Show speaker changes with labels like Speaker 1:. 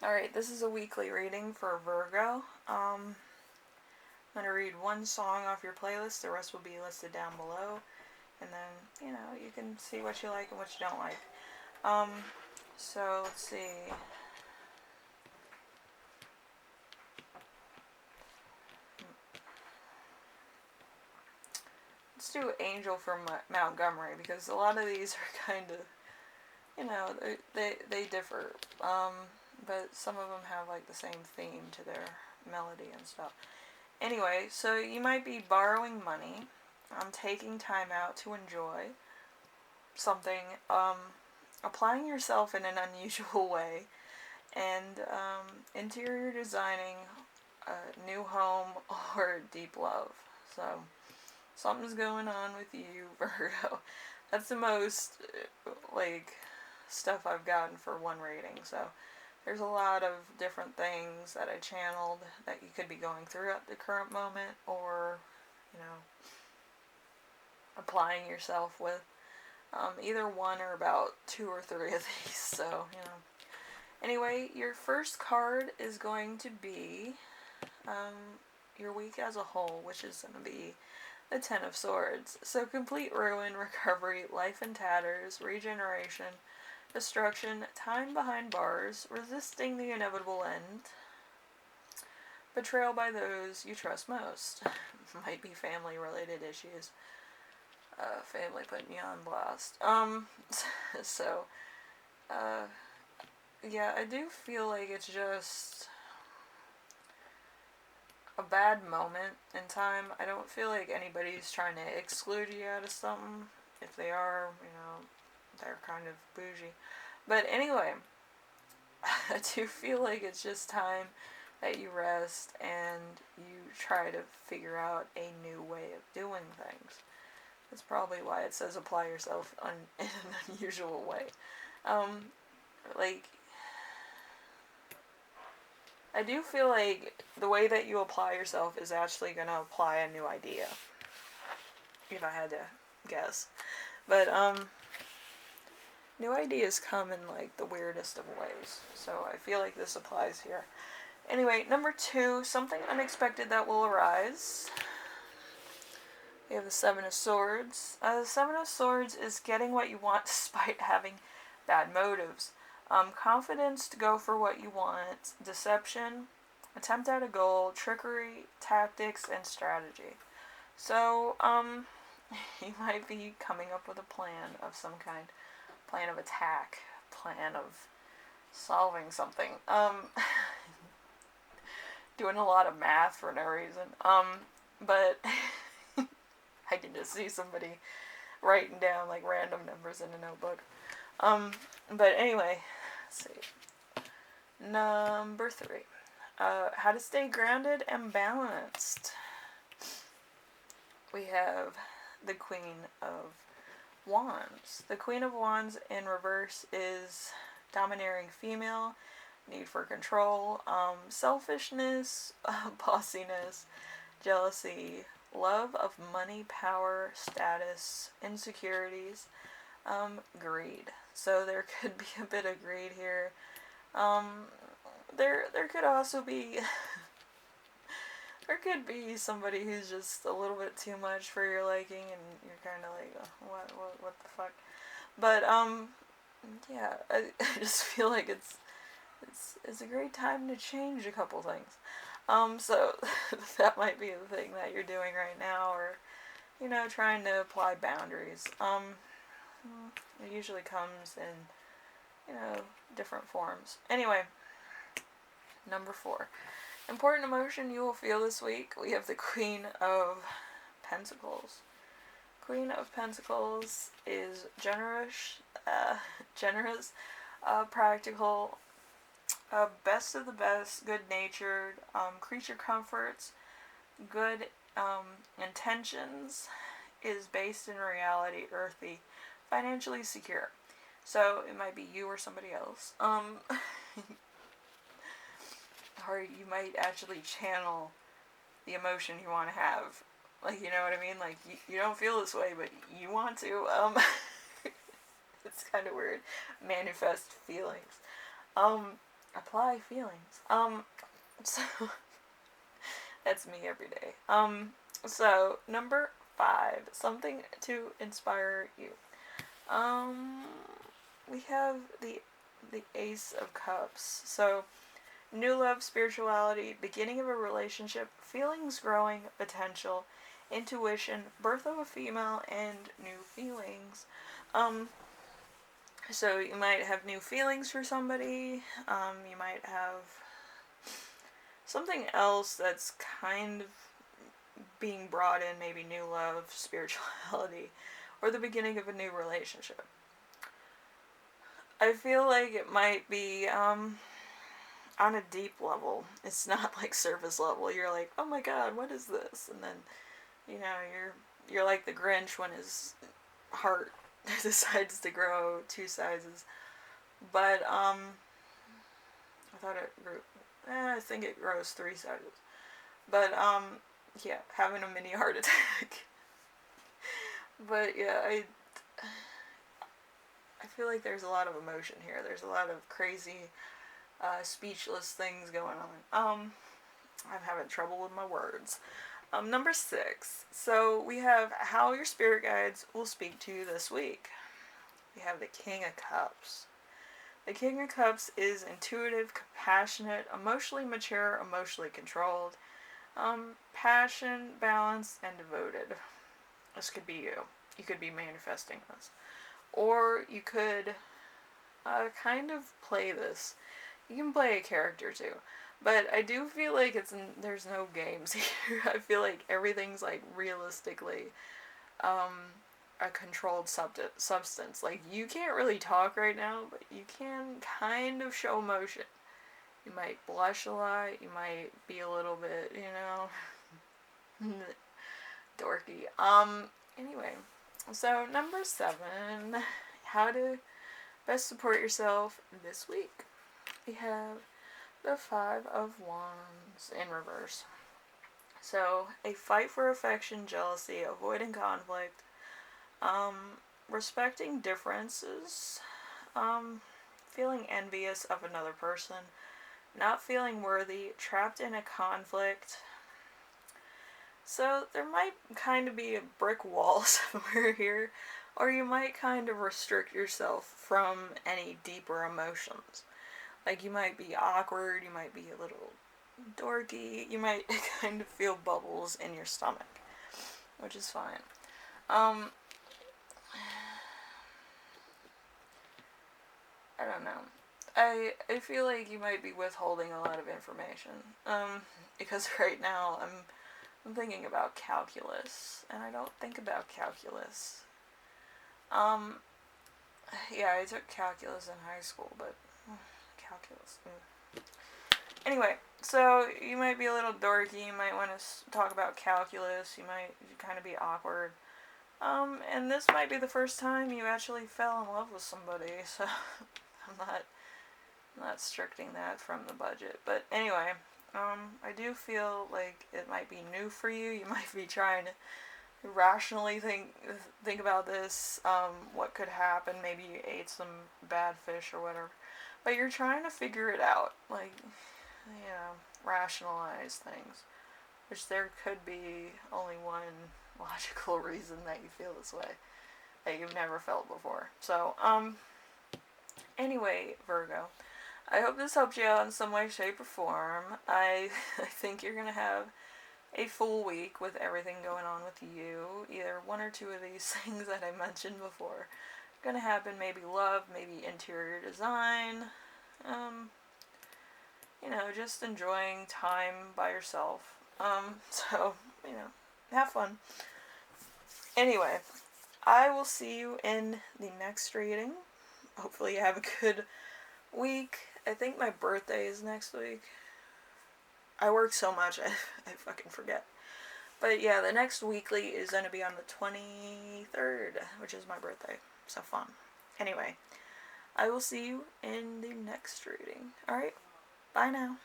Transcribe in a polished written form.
Speaker 1: Alright, this is a weekly reading for Virgo. I'm going to read one song off your playlist. The rest will be listed down below. And then, you can see what you like and what you don't like. Um, so, let's see. Let's do Angel from Montgomery, because a lot of these are kind of, they differ. But some of them have, like, the same theme to their melody and stuff. Anyway, so you might be borrowing money, taking time out to enjoy something, applying yourself in an unusual way, and interior designing a new home or deep love. So, something's going on with you, Virgo. That's the most, stuff I've gotten for one rating. So, there's a lot of different things that I channeled that you could be going through at the current moment, or, applying yourself with. Either one or about 2 or 3 of these, so, Anyway, your first card is going to be your week as a whole, which is going to be the Ten of Swords. So complete ruin, recovery, life in tatters, regeneration, destruction, time behind bars, resisting the inevitable end, betrayal by those you trust most. Might be family-related issues. Family putting you on blast. So, yeah, I do feel like it's just a bad moment in time. I don't feel like anybody's trying to exclude you out of something. If they are, they're kind of bougie. But anyway, I do feel like it's just time that you rest and you try to figure out a new way of doing things. That's probably why it says apply yourself in an unusual way. I do feel like the way that you apply yourself is actually going to apply a new idea. If I had to guess. But, new ideas come in, the weirdest of ways. So I feel like this applies here. Anyway, number 2, something unexpected that will arise. We have the Seven of Swords. The Seven of Swords is getting what you want despite having bad motives. Confidence to go for what you want, deception, attempt at a goal, trickery, tactics, and strategy. So, you might be coming up with a plan of some kind. Plan of attack. Plan of solving something. Doing a lot of math for no reason. But I can just see somebody writing down, random numbers in a notebook. But anyway, let's see. Number 3. How to stay grounded and balanced. We have the Queen of Wands. The Queen of Wands in reverse is domineering female, need for control, selfishness, bossiness, jealousy, love of money, power, status, insecurities, greed. So there could be a bit of greed here. There could also be there could be somebody who's just a little bit too much for your liking, and you're kind of like, what the fuck. But yeah, I just feel like it's a great time to change a couple things. So that might be the thing that you're doing right now, or trying to apply boundaries. It usually comes in different forms. Anyway, number 4. Important emotion you will feel this week. We have the Queen of Pentacles. Queen of Pentacles is generous, practical, best of the best, good-natured, creature comforts, good intentions, is based in reality, earthy, financially secure. So it might be you or somebody else. Or you might actually channel the emotion you want to have. You know what I mean? You don't feel this way, but you want to. It's kind of weird. Manifest feelings. apply feelings. So that's me every day. So number 5, something to inspire you. Um, we have the Ace of Cups. So new love, spirituality, beginning of a relationship, feelings growing, potential, intuition, birth of a female, and new feelings. Um, so you might have new feelings for somebody. You might have something else that's kind of being brought in, maybe new love, spirituality, or the beginning of a new relationship. I feel like it might be on a deep level. It's not like surface level. You're like, oh my god, what is this? And then, you're like the Grinch when his heart decides to grow 2 sizes. But I thought it grew. I think it grows 3 sizes. But yeah, having a mini heart attack. But yeah, I feel like there's a lot of emotion here. There's a lot of crazy, speechless things going on. I'm having trouble with my words. Number 6. So we have how your spirit guides will speak to you this week. We have the King of Cups. The King of Cups is intuitive, compassionate, emotionally mature, emotionally controlled, passion, balanced, and devoted. This could be you. You could be manifesting this. Or you could kind of play this. You can play a character too. But I do feel like there's no games here. I feel like everything's like realistically a controlled substance. Like you can't really talk right now, but you can kind of show emotion. You might blush a lot. You might be a little bit, dorky. Anyway, so number 7, how to best support yourself this week. We have the 5 of Wands in reverse. So, a fight for affection, jealousy, avoiding conflict, respecting differences, feeling envious of another person, not feeling worthy, trapped in a conflict. So, there might kind of be a brick wall somewhere here, or you might kind of restrict yourself from any deeper emotions. Like, you might be awkward, you might be a little dorky, you might kind of feel bubbles in your stomach, which is fine. I don't know. I feel like you might be withholding a lot of information. Because right now I'm thinking about calculus, and I don't think about calculus. Yeah, I took calculus in high school, but calculus. Anyway, so you might be a little dorky. You might want to talk about calculus. You might kind of be awkward. And this might be the first time you actually fell in love with somebody. So I'm not restricting that from the budget. But anyway, I do feel like it might be new for you. You might be trying to rationally think about this, what could happen. Maybe you ate some bad fish or whatever, but you're trying to figure it out, like, rationalize things, which there could be only one logical reason that you feel this way that you've never felt before. So anyway, Virgo, I hope this helped you out in some way, shape, or form. I think you're gonna have a full week with everything going on with you. Either one or two of these things that I mentioned before gonna happen. Maybe love, maybe interior design. Just enjoying time by yourself. So, have fun. Anyway, I will see you in the next reading. Hopefully you have a good week. I think my birthday is next week. I work so much, I fucking forget. But yeah, the next weekly is going to be on the 23rd, which is my birthday. So fun. Anyway, I will see you in the next reading. Alright, bye now.